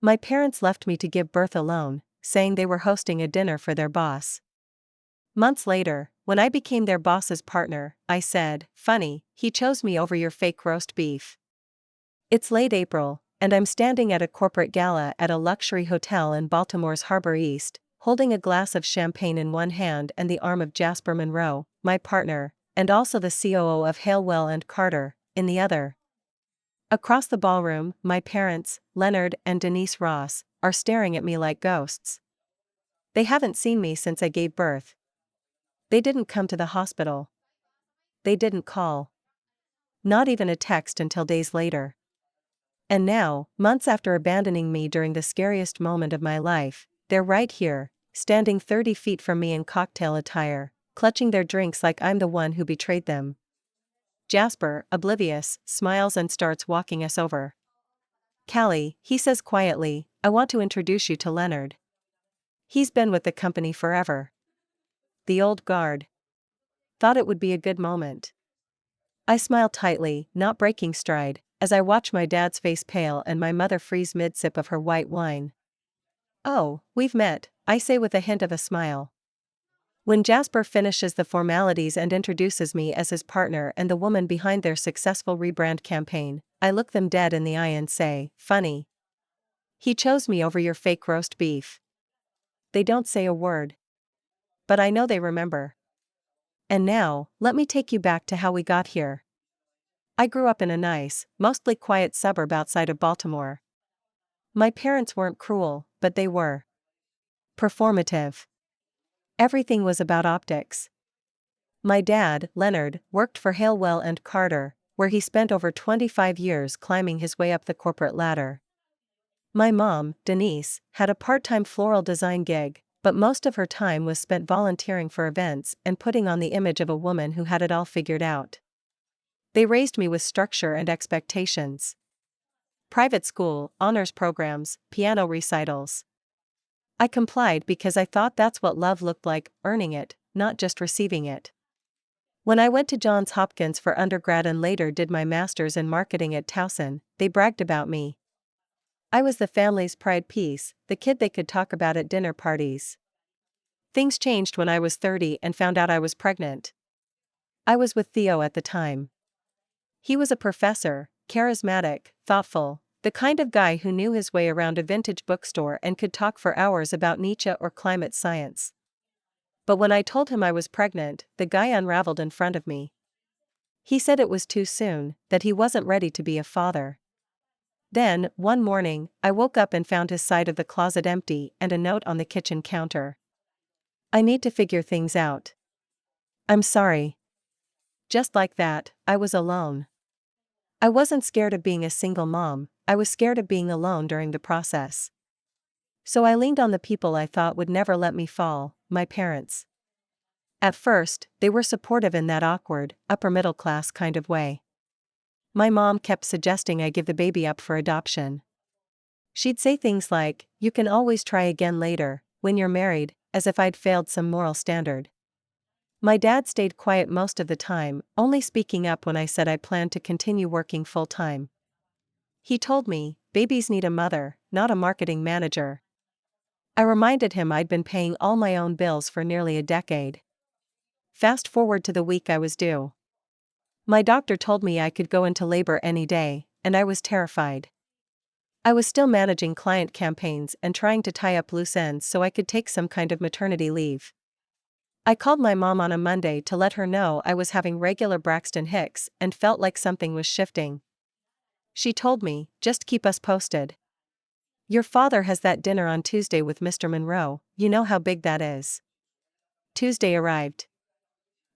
My parents left me to give birth alone, saying they were hosting a dinner for their boss. Months later, when I became their boss's partner, I said, "Funny, he chose me over your fake roast beef." It's late April, and I'm standing at a corporate gala at a luxury hotel in Baltimore's Harbor East, holding a glass of champagne in one hand and the arm of Jasper Monroe, my partner, and also the COO of Halewell and Carter, in the other. Across the ballroom, my parents, Leonard and Denise Ross, are staring at me like ghosts. They haven't seen me since I gave birth. They didn't come to the hospital. They didn't call. Not even a text until days later. And now, months after abandoning me during the scariest moment of my life, they're right here, standing 30 feet from me in cocktail attire, clutching their drinks like I'm the one who betrayed them. Jasper, oblivious, smiles and starts walking us over. "Callie," he says quietly, "I want to introduce you to Leonard. He's been with the company forever." The old guard. Thought it would be a good moment. I smile tightly, not breaking stride, as I watch my dad's face pale and my mother freeze mid-sip of her white wine. "Oh, we've met," I say with a hint of a smile. When Jasper finishes the formalities and introduces me as his partner and the woman behind their successful rebrand campaign, I look them dead in the eye and say, "Funny. He chose me over your fake roast beef." They don't say a word. But I know they remember. And now, let me take you back to how we got here. I grew up in a nice, mostly quiet suburb outside of Baltimore. My parents weren't cruel, but they were performative. Everything was about optics. My dad, Leonard, worked for Halewell and Carter, where he spent over 25 years climbing his way up the corporate ladder. My mom, Denise, had a part-time floral design gig, but most of her time was spent volunteering for events and putting on the image of a woman who had it all figured out. They raised me with structure and expectations. Private school, honors programs, piano recitals. I complied because I thought that's what love looked like, earning it, not just receiving it. When I went to Johns Hopkins for undergrad and later did my master's in marketing at Towson, they bragged about me. I was the family's pride piece, the kid they could talk about at dinner parties. Things changed when I was 30 and found out I was pregnant. I was with Theo at the time. He was a professor, charismatic, thoughtful, the kind of guy who knew his way around a vintage bookstore and could talk for hours about Nietzsche or climate science. But when I told him I was pregnant, the guy unraveled in front of me. He said it was too soon, that he wasn't ready to be a father. Then, one morning, I woke up and found his side of the closet empty and a note on the kitchen counter. "I need to figure things out. I'm sorry." Just like that, I was alone. I wasn't scared of being a single mom, I was scared of being alone during the process. So I leaned on the people I thought would never let me fall, my parents. At first, they were supportive in that awkward, upper-middle-class kind of way. My mom kept suggesting I give the baby up for adoption. She'd say things like, "You can always try again later, when you're married," as if I'd failed some moral standard. My dad stayed quiet most of the time, only speaking up when I said I planned to continue working full-time. He told me, "Babies need a mother, not a marketing manager." I reminded him I'd been paying all my own bills for nearly a decade. Fast forward to the week I was due. My doctor told me I could go into labor any day, and I was terrified. I was still managing client campaigns and trying to tie up loose ends so I could take some kind of maternity leave. I called my mom on a Monday to let her know I was having regular Braxton Hicks and felt like something was shifting. She told me, "Just keep us posted. Your father has that dinner on Tuesday with Mr. Monroe, you know how big that is." Tuesday arrived.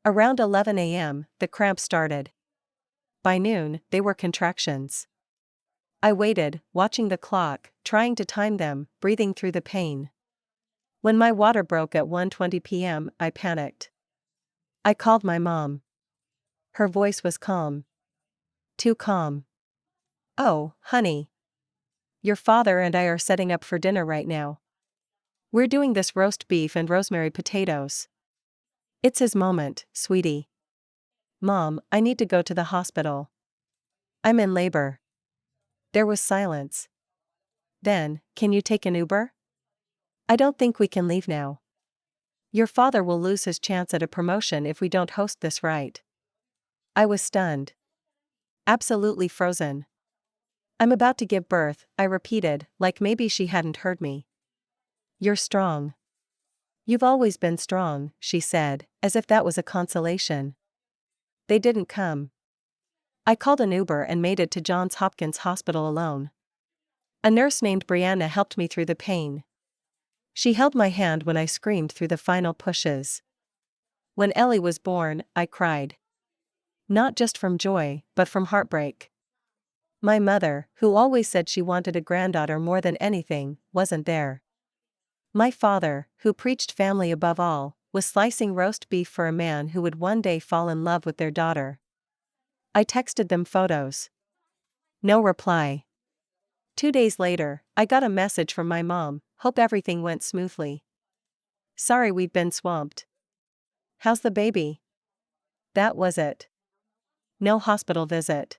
Around 11 a.m., the cramps started. By noon, they were contractions. I waited, watching the clock, trying to time them, breathing through the pain. When my water broke at 1:20 p.m., I panicked. I called my mom. Her voice was calm. Too calm. "Oh, honey. Your father and I are setting up for dinner right now. We're doing this roast beef and rosemary potatoes. It's his moment, sweetie." "Mom, I need to go to the hospital. I'm in labor." There was silence. Then, can you take an Uber? I don't think we can leave now. Your father will lose his chance at a promotion if we don't host this right. I was stunned. Absolutely frozen. I'm about to give birth, I repeated, like maybe she hadn't heard me. You're strong. You've always been strong, she said, as if that was a consolation. They didn't come. I called an Uber and made it to Johns Hopkins Hospital alone. A nurse named Brianna helped me through the pain. She held my hand when I screamed through the final pushes. When Ellie was born, I cried. Not just from joy, but from heartbreak. My mother, who always said she wanted a granddaughter more than anything, wasn't there. My father, who preached family above all, was slicing roast beef for a man who would one day fall in love with their daughter. I texted them photos. No reply. 2 days later, I got a message from my mom, hope everything went smoothly. Sorry we've been swamped. How's the baby? That was it. No hospital visit.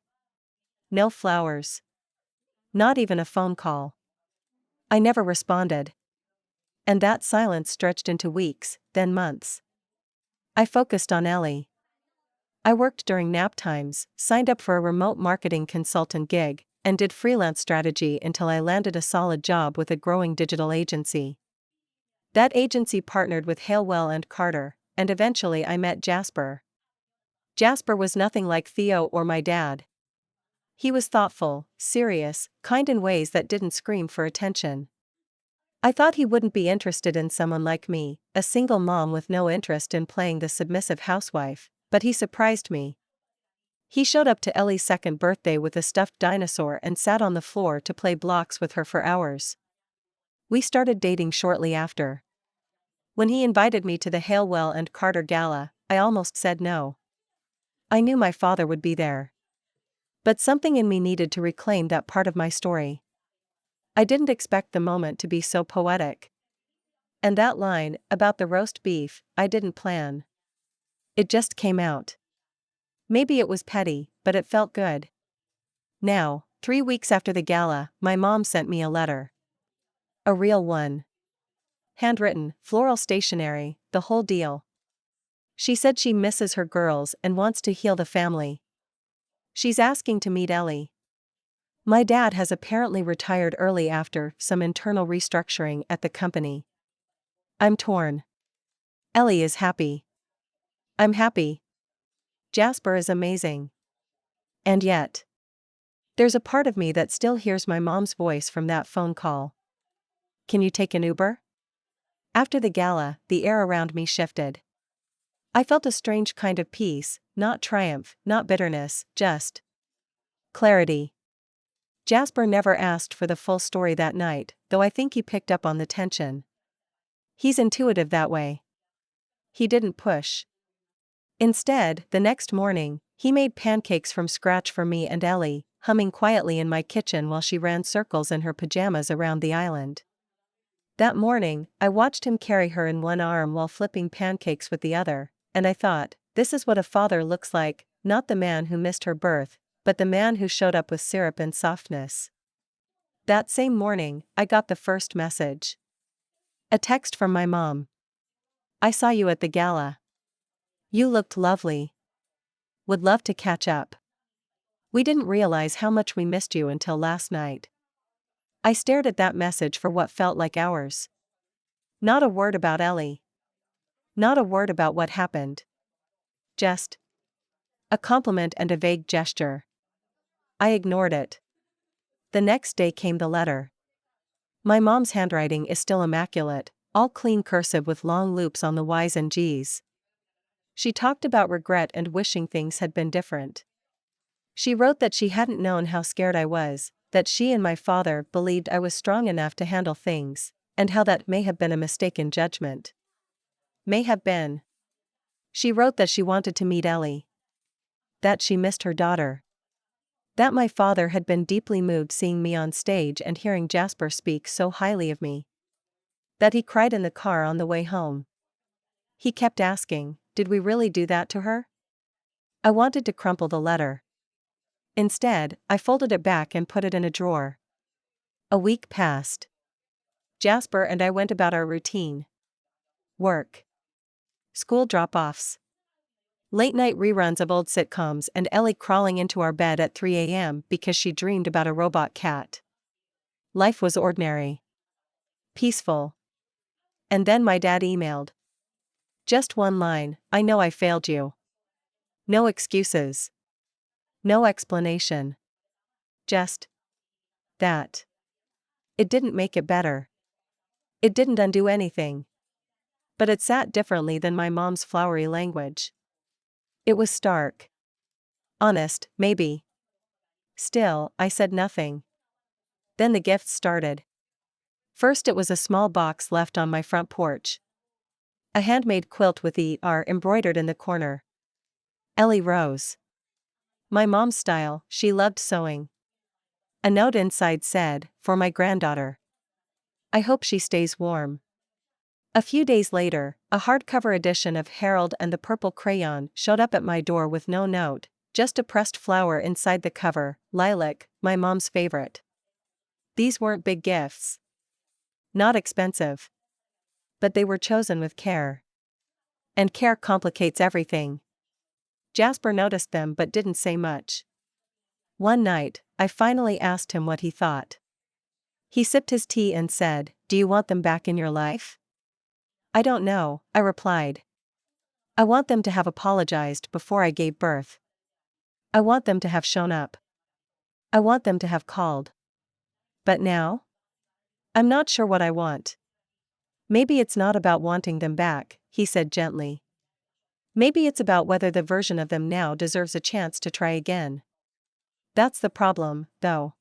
No flowers. Not even a phone call. I never responded. And that silence stretched into weeks, then months. I focused on Ellie. I worked during nap times, signed up for a remote marketing consultant gig, and did freelance strategy until I landed a solid job with a growing digital agency. That agency partnered with Halewell and Carter, and eventually I met Jasper. Jasper was nothing like Theo or my dad. He was thoughtful, serious, kind in ways that didn't scream for attention. I thought he wouldn't be interested in someone like me, a single mom with no interest in playing the submissive housewife, but he surprised me. He showed up to Ellie's second birthday with a stuffed dinosaur and sat on the floor to play blocks with her for hours. We started dating shortly after. When he invited me to the Halewell and Carter Gala, I almost said no. I knew my father would be there. But something in me needed to reclaim that part of my story. I didn't expect the moment to be so poetic. And that line, about the roast beef, I didn't plan. It just came out. Maybe it was petty, but it felt good. Now, 3 weeks after the gala, my mom sent me a letter. A real one. Handwritten, floral stationery, the whole deal. She said she misses her girls and wants to heal the family. She's asking to meet Ellie. My dad has apparently retired early after some internal restructuring at the company. I'm torn. Ellie is happy. I'm happy. Jasper is amazing. And yet, there's a part of me that still hears my mom's voice from that phone call. Can you take an Uber? After the gala, the air around me shifted. I felt a strange kind of peace, not triumph, not bitterness, just clarity. Jasper never asked for the full story that night, though I think he picked up on the tension. He's intuitive that way. He didn't push. Instead, the next morning, he made pancakes from scratch for me and Ellie, humming quietly in my kitchen while she ran circles in her pajamas around the island. That morning, I watched him carry her in one arm while flipping pancakes with the other, and I thought, this is what a father looks like, not the man who missed her birth, but the man who showed up with syrup and softness. That same morning, I got the first message. A text from my mom. I saw you at the gala. You looked lovely. Would love to catch up. We didn't realize how much we missed you until last night. I stared at that message for what felt like hours. Not a word about Ellie. Not a word about what happened. Just a compliment and a vague gesture. I ignored it. The next day came the letter. My mom's handwriting is still immaculate, all clean cursive with long loops on the Y's and G's. She talked about regret and wishing things had been different. She wrote that she hadn't known how scared I was, that she and my father believed I was strong enough to handle things, and how that may have been a mistaken judgment. May have been. She wrote that she wanted to meet Ellie. That she missed her daughter. That my father had been deeply moved seeing me on stage and hearing Jasper speak so highly of me. That he cried in the car on the way home. He kept asking, did we really do that to her? I wanted to crumple the letter. Instead, I folded it back and put it in a drawer. A week passed. Jasper and I went about our routine. Work. School drop-offs. Late-night reruns of old sitcoms and Ellie crawling into our bed at 3 a.m. because she dreamed about a robot cat. Life was ordinary. Peaceful. And then my dad emailed. Just one line, "I know I failed you." No excuses. No explanation. Just that. It didn't make it better. It didn't undo anything. But it sat differently than my mom's flowery language. It was stark. Honest, maybe. Still, I said nothing. Then the gifts started. First it was a small box left on my front porch. A handmade quilt with "ER" embroidered in the corner. Ellie Rose. My mom's style, she loved sewing. A note inside said, "For my granddaughter. I hope she stays warm." A few days later, a hardcover edition of Harold and the Purple Crayon showed up at my door with no note, just a pressed flower inside the cover, lilac, my mom's favorite. These weren't big gifts. Not expensive. But they were chosen with care. And care complicates everything. Jasper noticed them but didn't say much. One night, I finally asked him what he thought. He sipped his tea and said, "Do you want them back in your life?" "I don't know," I replied. "I want them to have apologized before I gave birth. I want them to have shown up. I want them to have called. But now? I'm not sure what I want." "Maybe it's not about wanting them back," he said gently. "Maybe it's about whether the version of them now deserves a chance to try again. That's the problem, though.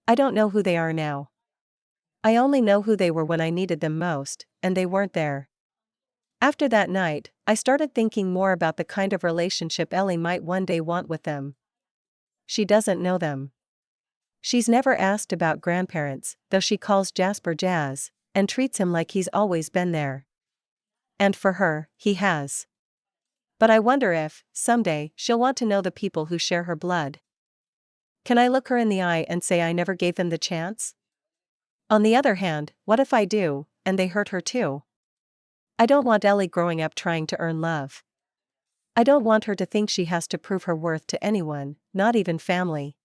I don't know who they are now. I only know who they were when I needed them most, and they weren't there." After that night, I started thinking more about the kind of relationship Ellie might one day want with them. She doesn't know them. She's never asked about grandparents, though she calls Jasper Jazz, and treats him like he's always been there. And for her, he has. But I wonder if, someday, she'll want to know the people who share her blood. Can I look her in the eye and say I never gave them the chance? On the other hand, what if I do, and they hurt her too? I don't want Ellie growing up trying to earn love. I don't want her to think she has to prove her worth to anyone, not even family.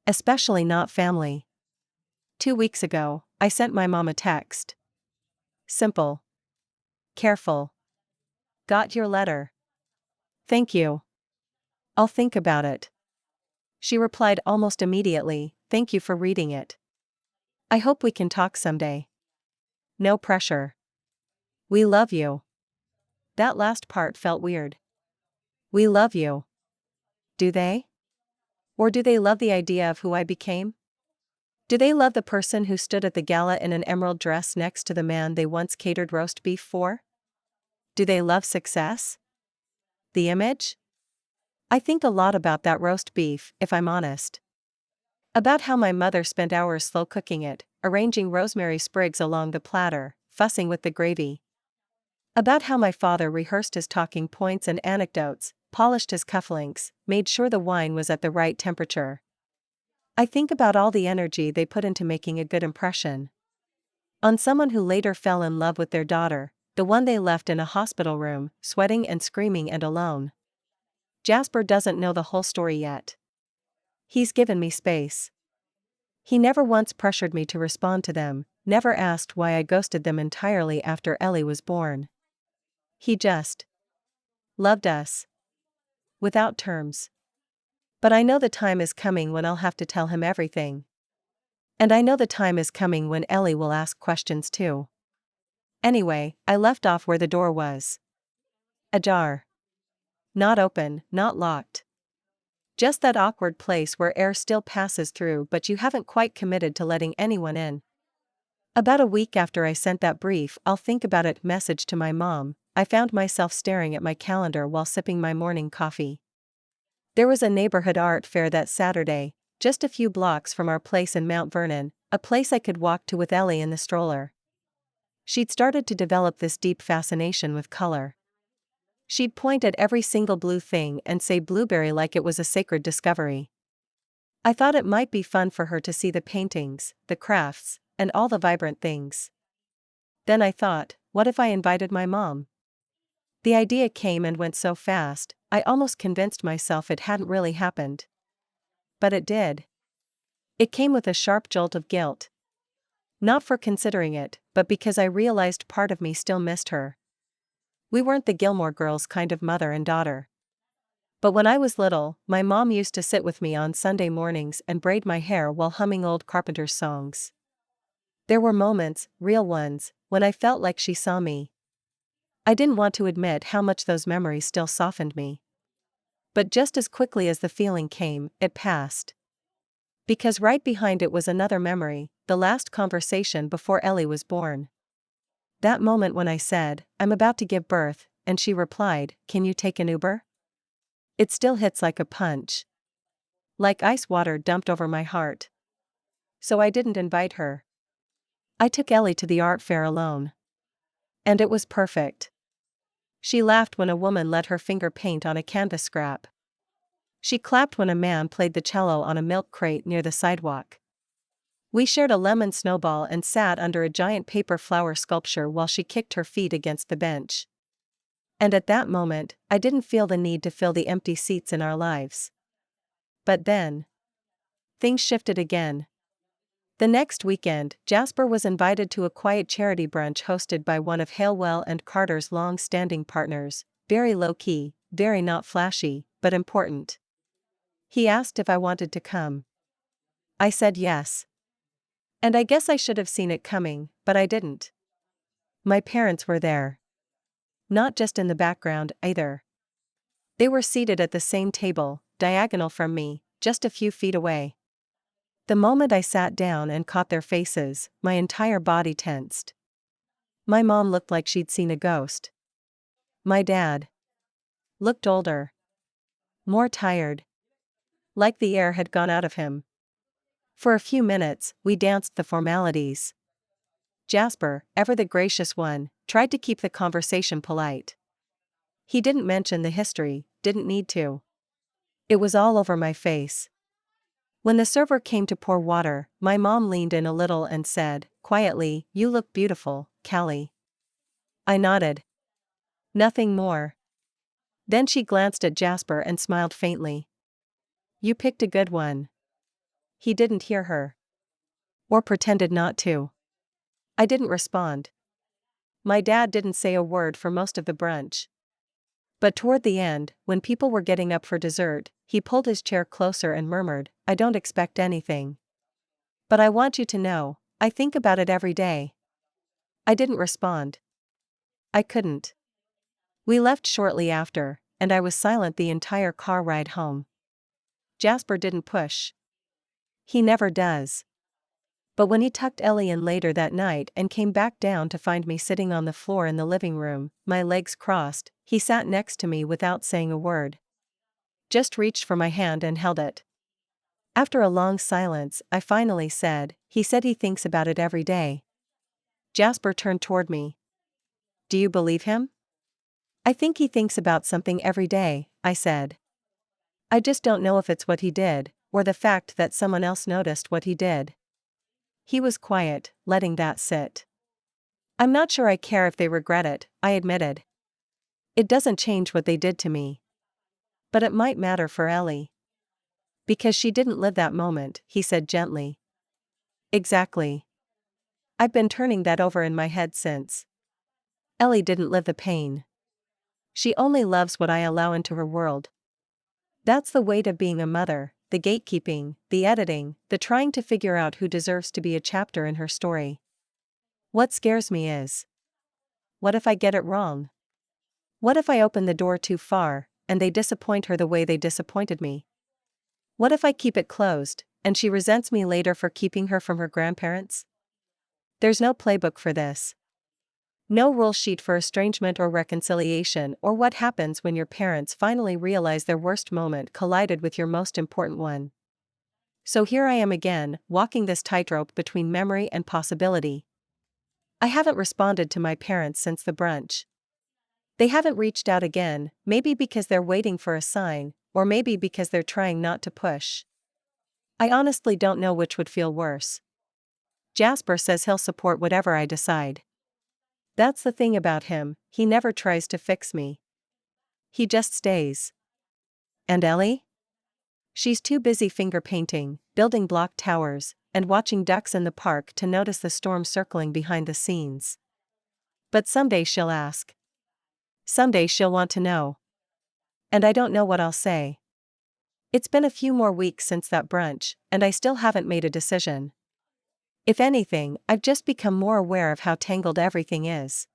Especially not family. 2 weeks ago, I sent my mom a text. Simple. Careful. Got your letter. Thank you. I'll think about it. She replied almost immediately, "Thank you for reading it. I hope we can talk someday. No pressure. We love you." That last part felt weird. We love you. Do they? Or do they love the idea of who I became? Do they love the person who stood at the gala in an emerald dress next to the man they once catered roast beef for? Do they love success? The image? I think a lot about that roast beef, if I'm honest. About how my mother spent hours slow cooking it, arranging rosemary sprigs along the platter, fussing with the gravy. About how my father rehearsed his talking points and anecdotes, polished his cufflinks, made sure the wine was at the right temperature. I think about all the energy they put into making a good impression on someone who later fell in love with their daughter, the one they left in a hospital room, sweating and screaming and alone. Jasper doesn't know the whole story yet. He's given me space. He never once pressured me to respond to them, never asked why I ghosted them entirely after Ellie was born. He just loved us. Without terms. But I know the time is coming when I'll have to tell him everything. And I know the time is coming when Ellie will ask questions too. Anyway, I left off where the door was. Ajar. Not open, not locked. Just that awkward place where air still passes through but you haven't quite committed to letting anyone in. About a week after I sent that brief "I'll think about it" message to my mom, I found myself staring at my calendar while sipping my morning coffee. There was a neighborhood art fair that Saturday, just a few blocks from our place in Mount Vernon, a place I could walk to with Ellie in the stroller. She'd started to develop this deep fascination with color. She'd point at every single blue thing and say blueberry like it was a sacred discovery. I thought it might be fun for her to see the paintings, the crafts, and all the vibrant things. Then I thought, what if I invited my mom? The idea came and went so fast, I almost convinced myself it hadn't really happened. But it did. It came with a sharp jolt of guilt. Not for considering it, but because I realized part of me still missed her. We weren't the Gilmore Girls kind of mother and daughter. But when I was little, my mom used to sit with me on Sunday mornings and braid my hair while humming old Carpenter's songs. There were moments, real ones, when I felt like she saw me. I didn't want to admit how much those memories still softened me. But just as quickly as the feeling came, it passed. Because right behind it was another memory, the last conversation before Ellie was born. That moment when I said, "I'm about to give birth," and she replied, "Can you take an Uber?" It still hits like a punch. Like ice water dumped over my heart. So I didn't invite her. I took Ellie to the art fair alone. And it was perfect. She laughed when a woman let her finger paint on a canvas scrap. She clapped when a man played the cello on a milk crate near the sidewalk. We shared a lemon snowball and sat under a giant paper flower sculpture while she kicked her feet against the bench. And at that moment, I didn't feel the need to fill the empty seats in our lives. But then, things shifted again. The next weekend, Jasper was invited to a quiet charity brunch hosted by one of Halewell and Carter's long-standing partners, very low-key, very not flashy, but important. He asked if I wanted to come. I said yes. And I guess I should have seen it coming, but I didn't. My parents were there. Not just in the background, either. They were seated at the same table, diagonal from me, just a few feet away. The moment I sat down and caught their faces, my entire body tensed. My mom looked like she'd seen a ghost. My dad looked older. More tired. Like the air had gone out of him. For a few minutes, we danced the formalities. Jasper, ever the gracious one, tried to keep the conversation polite. He didn't mention the history, didn't need to. It was all over my face. When the server came to pour water, my mom leaned in a little and said, quietly, "You look beautiful, Callie." I nodded. Nothing more. Then she glanced at Jasper and smiled faintly. "You picked a good one." He didn't hear her. Or pretended not to. I didn't respond. My dad didn't say a word for most of the brunch. But toward the end, when people were getting up for dessert, he pulled his chair closer and murmured, "I don't expect anything. But I want you to know, I think about it every day." I didn't respond. I couldn't. We left shortly after, and I was silent the entire car ride home. Jasper didn't push. He never does. But when he tucked Ellie in later that night and came back down to find me sitting on the floor in the living room, my legs crossed, he sat next to me without saying a word. Just reached for my hand and held it. After a long silence, I finally said, "He said he thinks about it every day." Jasper turned toward me. "Do you believe him?" "I think he thinks about something every day," I said. "I just don't know if it's what he did, or the fact that someone else noticed what he did." He was quiet, letting that sit. "I'm not sure I care if they regret it," I admitted. "It doesn't change what they did to me. But it might matter for Ellie. Because she didn't live that moment," he said gently. "Exactly. I've been turning that over in my head since. Ellie didn't live the pain. She only loves what I allow into her world. That's the weight of being a mother, the gatekeeping, the editing, the trying to figure out who deserves to be a chapter in her story. What scares me is, what if I get it wrong? What if I open the door too far, and they disappoint her the way they disappointed me? What if I keep it closed, and she resents me later for keeping her from her grandparents? There's no playbook for this. No rule sheet for estrangement or reconciliation or what happens when your parents finally realize their worst moment collided with your most important one. So here I am again, walking this tightrope between memory and possibility. I haven't responded to my parents since the brunch. They haven't reached out again, maybe because they're waiting for a sign, or maybe because they're trying not to push. I honestly don't know which would feel worse. Jasper says he'll support whatever I decide. That's the thing about him, he never tries to fix me. He just stays. And Ellie? She's too busy finger painting, building block towers, and watching ducks in the park to notice the storm circling behind the scenes. But someday she'll ask. Someday she'll want to know. And I don't know what I'll say. It's been a few more weeks since that brunch, and I still haven't made a decision. If anything, I've just become more aware of how tangled everything is.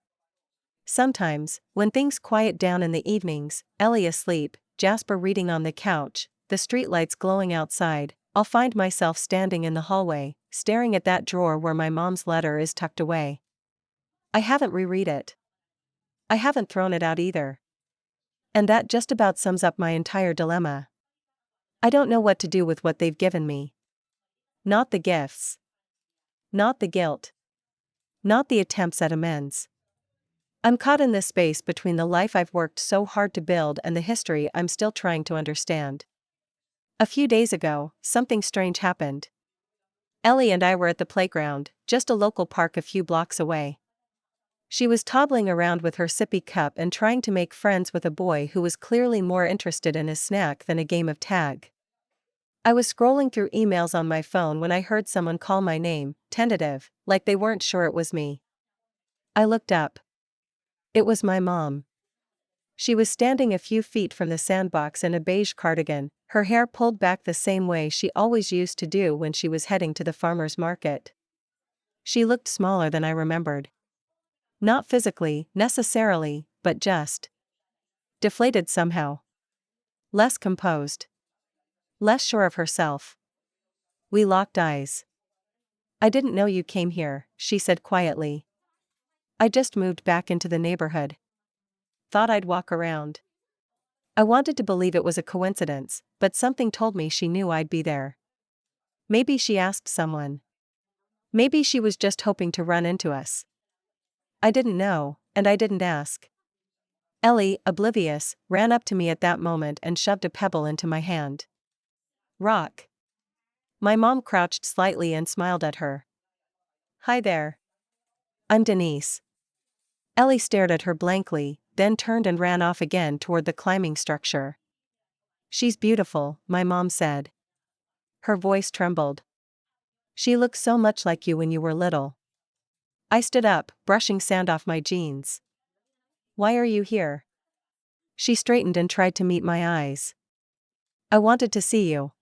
Sometimes, when things quiet down in the evenings, Ellie asleep, Jasper reading on the couch, the streetlights glowing outside, I'll find myself standing in the hallway, staring at that drawer where my mom's letter is tucked away. I haven't reread it. I haven't thrown it out either. And that just about sums up my entire dilemma. I don't know what to do with what they've given me. Not the gifts. Not the guilt. Not the attempts at amends. I'm caught in this space between the life I've worked so hard to build and the history I'm still trying to understand. A few days ago, something strange happened. Ellie and I were at the playground, just a local park a few blocks away. She was toddling around with her sippy cup and trying to make friends with a boy who was clearly more interested in his snack than a game of tag. I was scrolling through emails on my phone when I heard someone call my name, tentative, like they weren't sure it was me. I looked up. It was my mom. She was standing a few feet from the sandbox in a beige cardigan, her hair pulled back the same way she always used to do when she was heading to the farmer's market. She looked smaller than I remembered. Not physically, necessarily, but just deflated somehow. Less composed. Less sure of herself. We locked eyes. I didn't know you came here, she said quietly. I just moved back into the neighborhood. Thought I'd walk around. I wanted to believe it was a coincidence, but something told me she knew I'd be there. Maybe she asked someone. Maybe she was just hoping to run into us. I didn't know, and I didn't ask. Ellie, oblivious, ran up to me at that moment and shoved a pebble into my hand. Rock. My mom crouched slightly and smiled at her. Hi there. I'm Denise. Ellie stared at her blankly, then turned and ran off again toward the climbing structure. She's beautiful, my mom said. Her voice trembled. She looks so much like you when you were little. I stood up, brushing sand off my jeans. Why are you here? She straightened and tried to meet my eyes. I wanted to see you.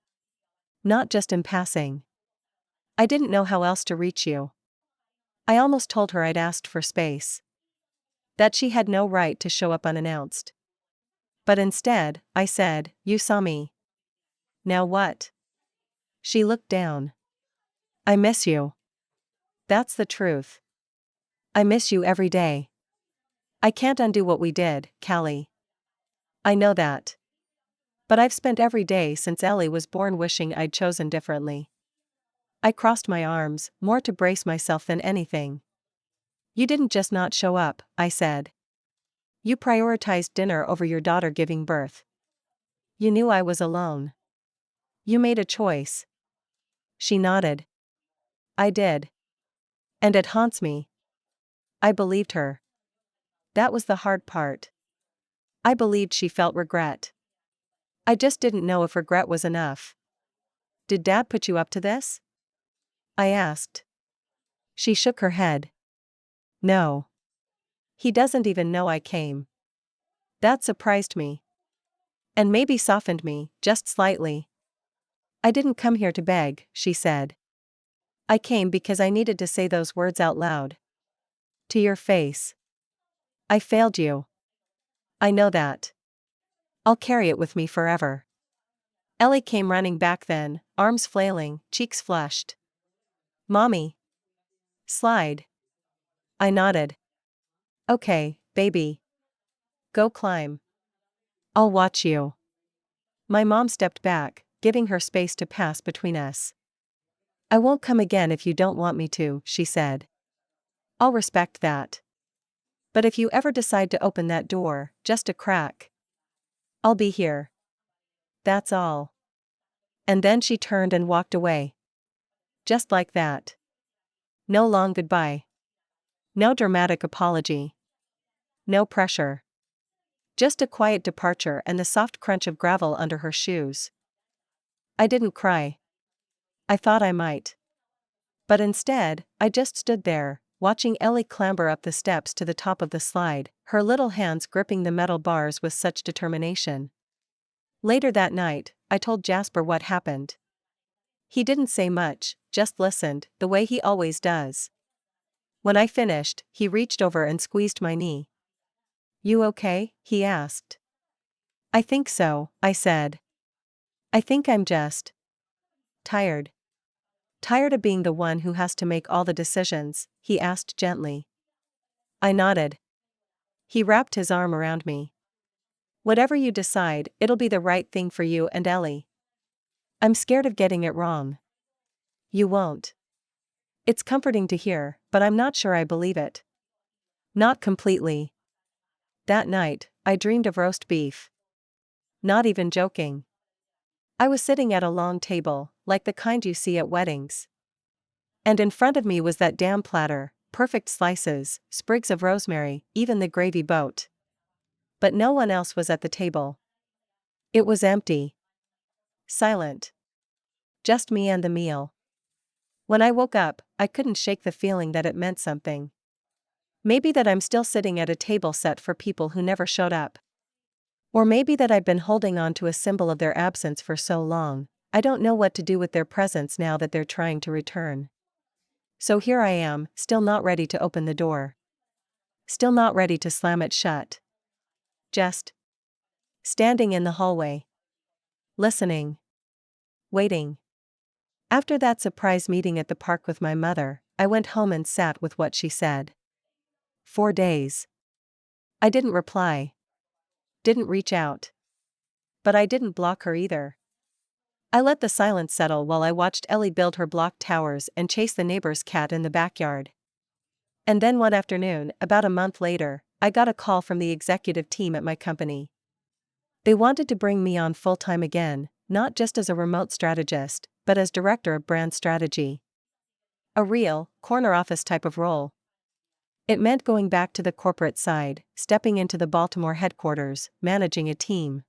Not just in passing. I didn't know how else to reach you. I almost told her I'd asked for space. That she had no right to show up unannounced. But instead, I said, you saw me. Now what? She looked down. I miss you. That's the truth. I miss you every day. I can't undo what we did, Callie. I know that. But I've spent every day since Ellie was born wishing I'd chosen differently. I crossed my arms, more to brace myself than anything. You didn't just not show up, I said. You prioritized dinner over your daughter giving birth. You knew I was alone. You made a choice. She nodded. I did. And it haunts me. I believed her. That was the hard part. I believed she felt regret. I just didn't know if regret was enough. Did Dad put you up to this? I asked. She shook her head. No. He doesn't even know I came. That surprised me. And maybe softened me, just slightly. I didn't come here to beg, she said. I came because I needed to say those words out loud. To your face. I failed you. I know that. I'll carry it with me forever. Ellie came running back then, arms flailing, cheeks flushed. Mommy. Slide. I nodded. Okay, baby. Go climb. I'll watch you. My mom stepped back, giving her space to pass between us. I won't come again if you don't want me to, she said. I'll respect that. But if you ever decide to open that door, just a crack, I'll be here. That's all. And then she turned and walked away. Just like that. No long goodbye. No dramatic apology. No pressure. Just a quiet departure and the soft crunch of gravel under her shoes. I didn't cry. I thought I might. But instead, I just stood there, watching Ellie clamber up the steps to the top of the slide, her little hands gripping the metal bars with such determination. Later that night, I told Jasper what happened. He didn't say much, just listened, the way he always does. When I finished, he reached over and squeezed my knee. "You okay?" he asked. "I think so," I said. "I think I'm just tired." "Tired of being the one who has to make all the decisions?" he asked gently. I nodded. He wrapped his arm around me. "Whatever you decide, it'll be the right thing for you and Ellie. I'm scared of getting it wrong." "You won't." It's comforting to hear, but I'm not sure I believe it. Not completely. That night, I dreamed of roast beef. Not even joking. I was sitting at a long table, like the kind you see at weddings. And in front of me was that damn platter, perfect slices, sprigs of rosemary, even the gravy boat. But no one else was at the table. It was empty. Silent. Just me and the meal. When I woke up, I couldn't shake the feeling that it meant something. Maybe that I'm still sitting at a table set for people who never showed up. Or maybe that I've been holding on to a symbol of their absence for so long, I don't know what to do with their presence now that they're trying to return. So here I am, still not ready to open the door. Still not ready to slam it shut. Just standing in the hallway. Listening. Waiting. After that surprise meeting at the park with my mother, I went home and sat with what she said. 4 days. I didn't reply. Didn't reach out. But I didn't block her either. I let the silence settle while I watched Ellie build her block towers and chase the neighbor's cat in the backyard. And then one afternoon, about a month later, I got a call from the executive team at my company. They wanted to bring me on full-time again, not just as a remote strategist, but as director of brand strategy. A real, corner office type of role. It meant going back to the corporate side, stepping into the Baltimore headquarters, managing a team.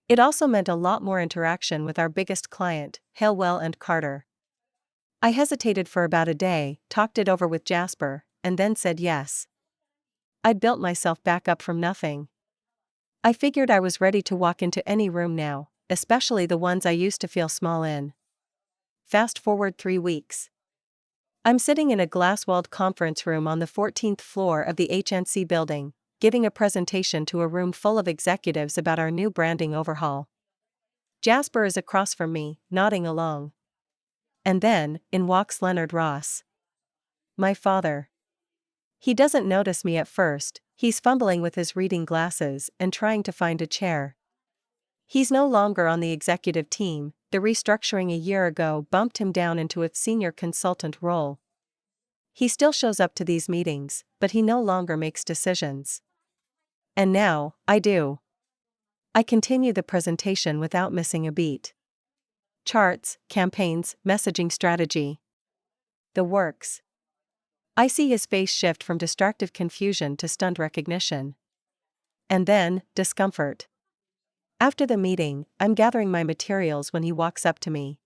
It also meant a lot more interaction with our biggest client, Halewell and Carter. I hesitated for about a day, talked it over with Jasper, and then said yes. I'd built myself back up from nothing. I figured I was ready to walk into any room now, especially the ones I used to feel small in. Fast forward 3 weeks. I'm sitting in a glass-walled conference room on the 14th floor of the HNC building, giving a presentation to a room full of executives about our new branding overhaul. Jasper is across from me, nodding along. And then, in walks Leonard Ross. My father. He doesn't notice me at first, he's fumbling with his reading glasses and trying to find a chair. He's no longer on the executive team, the restructuring a year ago bumped him down into a senior consultant role. He still shows up to these meetings, but he no longer makes decisions. And now, I do. I continue the presentation without missing a beat. Charts, campaigns, messaging strategy. The works. I see his face shift from distracted confusion to stunned recognition. And then, discomfort. After the meeting, I'm gathering my materials when he walks up to me.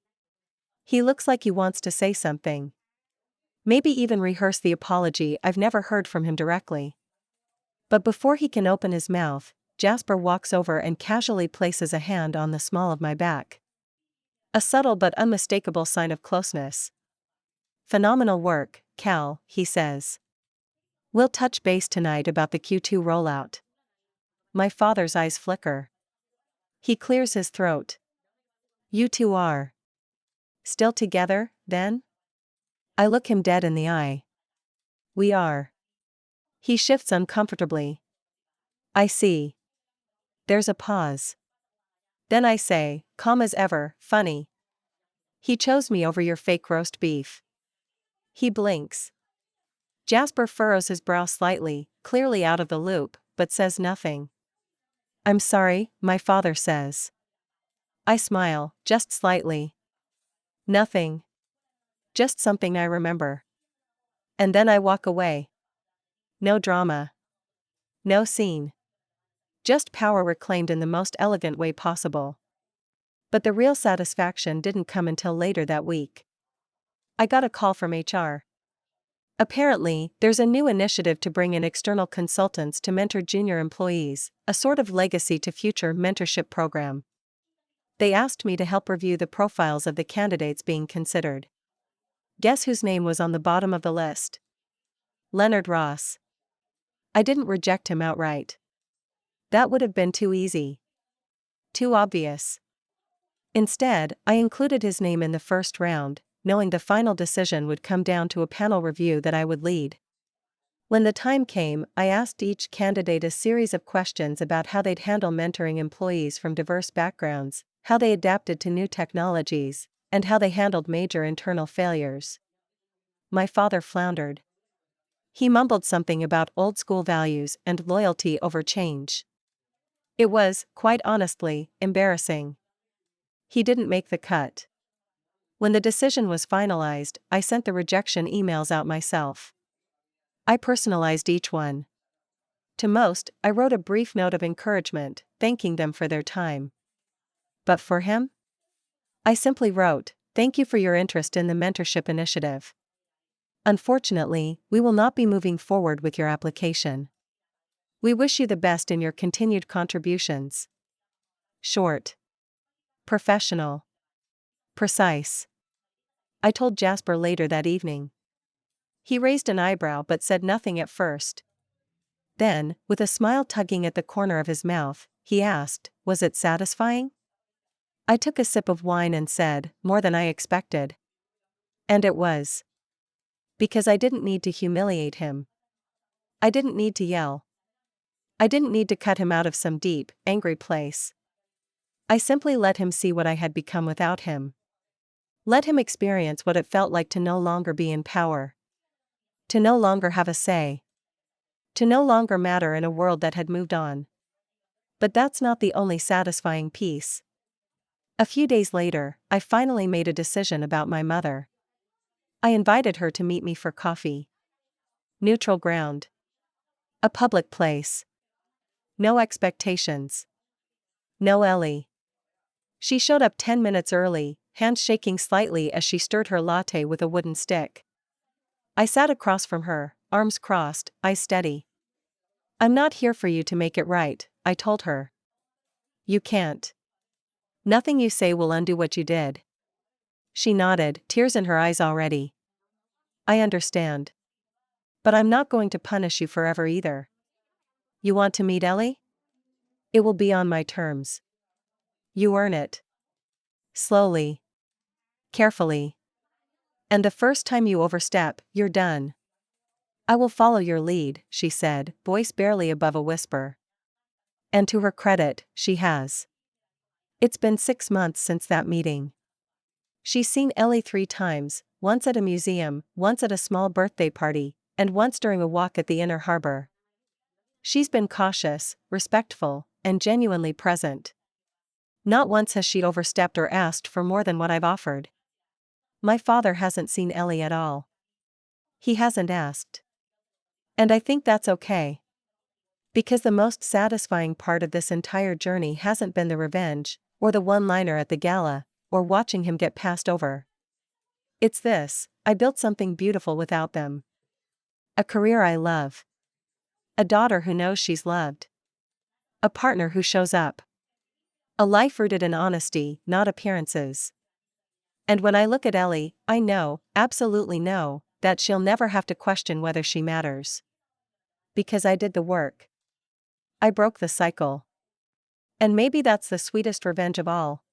He looks like he wants to say something. Maybe even rehearse the apology I've never heard from him directly. But before he can open his mouth, Jasper walks over and casually places a hand on the small of my back. A subtle but unmistakable sign of closeness. "Phenomenal work, Cal," he says. "We'll touch base tonight about the Q2 rollout." My father's eyes flicker. He clears his throat. "You two are still together, then?" I look him dead in the eye. "We are." He shifts uncomfortably. "I see." There's a pause. Then I say, calm as ever, "Funny. He chose me over your fake roast beef." He blinks. Jasper furrows his brow slightly, clearly out of the loop, but says nothing. "I'm sorry," my father says. I smile, just slightly. Nothing. Just something I remember. And then I walk away. No drama. No scene. Just power reclaimed in the most elegant way possible. But the real satisfaction didn't come until later that week. I got a call from HR. Apparently, there's a new initiative to bring in external consultants to mentor junior employees, a sort of legacy to future mentorship program. They asked me to help review the profiles of the candidates being considered. Guess whose name was on the bottom of the list? Leonard Ross. I didn't reject him outright. That would have been too easy. Too obvious. Instead, I included his name in the first round, knowing the final decision would come down to a panel review that I would lead. When the time came, I asked each candidate a series of questions about how they'd handle mentoring employees from diverse backgrounds, how they adapted to new technologies, and how they handled major internal failures. My father floundered. He mumbled something about old-school values and loyalty over change. It was, quite honestly, embarrassing. He didn't make the cut. When the decision was finalized, I sent the rejection emails out myself. I personalized each one. To most, I wrote a brief note of encouragement, thanking them for their time. But for him? I simply wrote, "Thank you for your interest in the mentorship initiative. Unfortunately, we will not be moving forward with your application. We wish you the best in your continued contributions." Short. Professional. Precise. I told Jasper later that evening. He raised an eyebrow but said nothing at first. Then, with a smile tugging at the corner of his mouth, he asked, "Was it satisfying?" I took a sip of wine and said, "More than I expected." And it was. Because I didn't need to humiliate him. I didn't need to yell. I didn't need to cut him out of some deep, angry place. I simply let him see what I had become without him. Let him experience what it felt like to no longer be in power. To no longer have a say. To no longer matter in a world that had moved on. But that's not the only satisfying piece. A few days later, I finally made a decision about my mother. I invited her to meet me for coffee. Neutral ground. A public place. No expectations. No Ellie. She showed up 10 minutes early, hands shaking slightly as she stirred her latte with a wooden stick. I sat across from her, arms crossed, eyes steady. "I'm not here for you to make it right," I told her. "You can't. Nothing you say will undo what you did." She nodded, tears in her eyes already. "I understand. But I'm not going to punish you forever either. You want to meet Ellie? It will be on my terms. You earn it. Slowly. Carefully. And the first time you overstep, you're done." "I will follow your lead," she said, voice barely above a whisper. And to her credit, she has. It's been 6 months since that meeting. She's seen Ellie 3 times, once at a museum, once at a small birthday party, and once during a walk at the inner harbor. She's been cautious, respectful, and genuinely present. Not once has she overstepped or asked for more than what I've offered. My father hasn't seen Ellie at all. He hasn't asked. And I think that's okay. Because the most satisfying part of this entire journey hasn't been the revenge, or the one-liner at the gala, or watching him get passed over. It's this: I built something beautiful without them. A career I love. A daughter who knows she's loved. A partner who shows up. A life rooted in honesty, not appearances. And when I look at Ellie, I know, absolutely know, that she'll never have to question whether she matters. Because I did the work. I broke the cycle. And maybe that's the sweetest revenge of all.